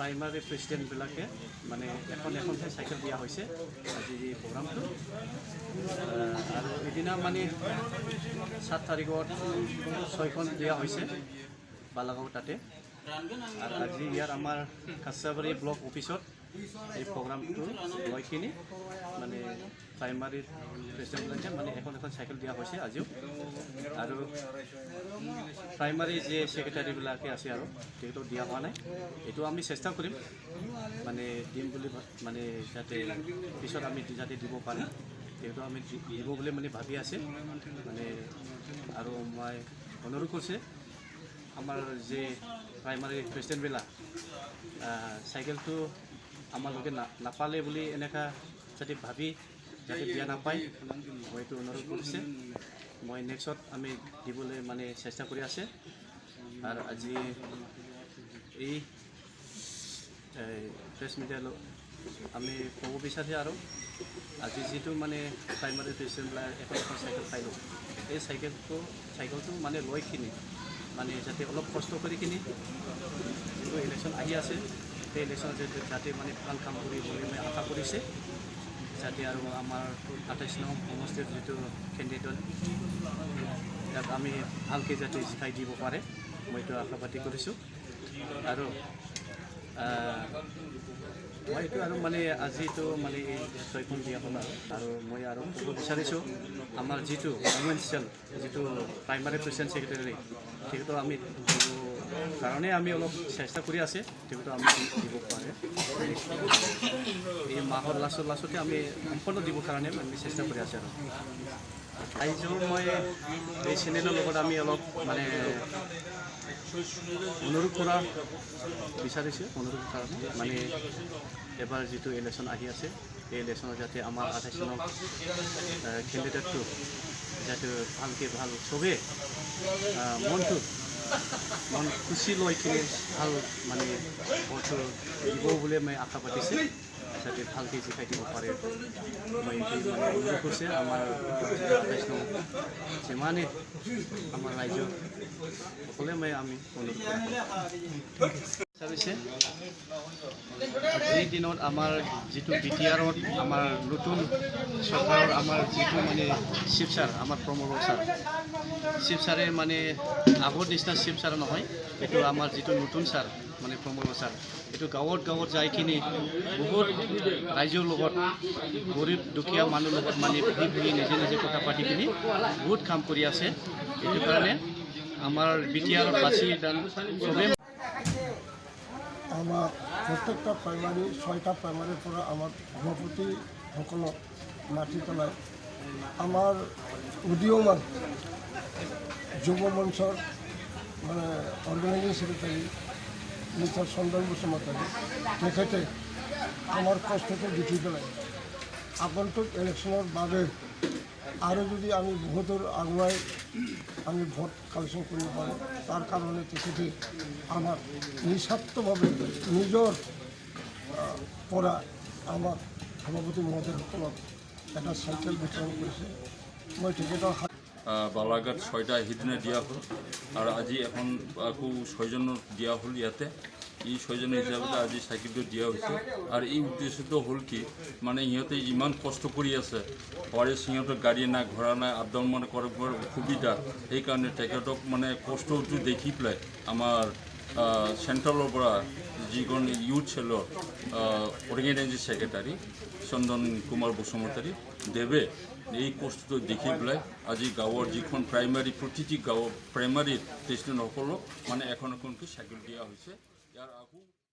Primary প্ৰেচিডেণ্টবিলাকে মানে এখন cycle দিয়া হৈছে আজি এই প্ৰগ্ৰামটো। আৰু এদিনা মানে 7 তাৰিখত 6খন দিয়া হৈছে বালাগাঁও তাতে। আৰু আজি ইয়াৰ আমাৰ কাছাবাৰী ব্লক অফিচত এই প্ৰগ্ৰামটো লৈ কিনি মানে প্ৰাইমাৰী প্ৰেচিডেণ্টবিলাকে মানে এখন চাইকেল দিয়া হৈছে আজিও। আৰু প্ৰাইমাৰী যে ছেক্ৰেটাৰীবিলাকে আছে আৰু সেইটো দিয়া হোৱা নাই, এইটো আমি চেষ্টা কৰিম মানে দিম বুলি মানে যাতে পিছত আমি যাতে দিব পাৰিম, সেইটো আমি দিব বুলি মানে ভাবি আছে মানে। আৰু মই অনুৰোধ কৰিছে আমাৰ যে প্ৰাইমাৰী প্ৰেচিডেণ্টবিলাক চাইকেলটো আমালোকে নাপালে বুলি এনেকুৱা যাতে ভাবি যাতে দিয়া নাপায়, মই এইটো অনুৰোধ কৰিছে। মই নেক্সট আমি দিবলৈ মানে চেষ্টা কৰি আছে। আৰু আজি এই প্ৰেছ মিডিয়ালৈ আমি ক'ব বিচাৰে আৰু আজি যিটো মানে প্ৰাইমাৰী প্ৰেচিডেণ্টবিলাক এখন চাইকেল পাইলোঁ, এই চাইকেলটো মানে লৈ কিনি মানে যাতে অলপ কষ্ট কৰি কিনি যিটো ইলেকশ্যন আহি আছে, সেই ইলেকশ্যনত যাতে মানে ভাল কাম কৰি বুলি মই আশা কৰিছে, যাতে আৰু আমাৰ 28 নং সমষ্টিৰ যিটো কেণ্ডিডেট তাক আমি ভালকৈ যাতে জিকাই দিব পাৰে, মই এইটো আশাবাদী কৰিছোঁ। আৰু মই এইটো আৰু মানে আজিতো মানে এই 6খন দিয়া হ'ল আৰু মই আৰু ক'ব বিচাৰিছোঁ আমাৰ যিটো উমেন চেল যিটো প্ৰাইমাৰী প্ৰেচিডেণ্ট ছেক্ৰেটাৰী, সেইটো আমি কাৰণে আমি অলপ চেষ্টা কৰি আছে, সেইটো আমি দিব পাৰে এই মাহৰ লাষ্টতে আমি সম্পূৰ্ণ দিবৰ কাৰণে আমি চেষ্টা কৰি আছে। আৰু আইজো মই এই চেনেলৰ লগত আমি অলপ মানে অনুৰোধ কৰা বিচাৰিছোঁ, অনুৰোধ কাৰণে মানে এবাৰ যিটো ইলেকশ্যন আহি আছে, এই ইলেকশ্যনত যাতে আমাৰ 28 নং কেণ্ডিডেটটো যাতে ভালকৈ ভাল চবেই মন খুচি লৈ কিনে ভাল মানে ভোটটো দিব বুলি মই আশা পাতিছোঁ, যাতে ভালকৈ জিকাই দিব পাৰে। মই এইটো মানে অনুৰোধ কৰিছে আমাৰ 28 নং যিমানে আমাৰ ৰাজ্য সকলোৱে মই আমি অনুৰোধ কৰিছে। আজিৰ দিনত আমাৰ যিটো BTRত আমাৰ নতুন চৰকাৰৰ আমাৰ যিটো মানে চিফ ছাৰ আমাৰ প্ৰমোদ ছাৰ, চিফ ছাৰে মানে আগৰ নিচিনা চিফ ছাৰ নহয়, এইটো আমাৰ যিটো নতুন ছাৰ মানে প্ৰমোদ ছাৰ, এইটো গাঁৱত যাই কিনি বহুত ৰাইজৰ লগত গৰীব দুখীয়া মানুহৰ লগত মানে বহি নিজে কথা পাতি কিনি বহুত কাম কৰি আছে। এইটো কাৰণে আমাৰ BTR বাসী চবেই আমাৰ প্ৰত্যেকটা প্ৰাইমাৰি 6টা প্ৰাইমাৰিৰ পৰে আমাৰ সভাপতিসকলক মাতি পেলাই আমাৰ উদীয়মান যুৱ মঞ্চৰ মানে অৰ্গেনাইজিং সেক্ৰেটাৰি মিস্টাৰ চন্দন বসুমতাৰী, তেখেতে আমাৰ কষ্টটো দেখি পেলাই আগন্তুক ইলেকশ্যনৰ বাবে আৰু যদি আমি বহুতৰ আগুৱাই আমি ভোট কালেকশ্যন কৰিব পাৰোঁ, তাৰ কাৰণে তেখেতে আমাক নিস্বাৰ্থভাৱে নিজৰ পৰা আমাক সভাপতি মহোদয়সকলক এটা চাইকেল বিতৰণ কৰিছে। মই তেখেতৰ বালাঘাট 6টা সিদিনা দিয়া হ'ল আৰু আজি এখন আকৌ 6জনৰ দিয়া হ'ল ইয়াতে। এই 6জনৰ হিচাপতে আজি চাইকেলটো দিয়া হৈছে। আৰু এই উদ্দেশ্যটো হ'ল কি মানে সিহঁতে ইমান কষ্ট কৰি আছে, সিহঁতৰ গাড়ী নাই ঘোঁৰা নাই, আপ ডাউন মানে কৰাৰ অসুবিধা, সেইকাৰণে তেখেতক মানে কষ্টটো দেখি পেলাই আমাৰ চেণ্ট্ৰেলৰ পৰা যিখন ইউথ চেলৰ অৰ্গেনাইজিং ছেক্ৰেটাৰী চন্দন কুমাৰ বসুমতাৰী দেৱে এই কষ্টটো দেখি পেলাই আজি গাঁৱৰ যিখন প্ৰাইমাৰী প্ৰতিটি গাঁৱৰ প্ৰাইমাৰী প্ৰেচিডেণ্টসকলক মানে এখন চাইকেল দিয়া হৈছে। ইয়াৰ আকৌ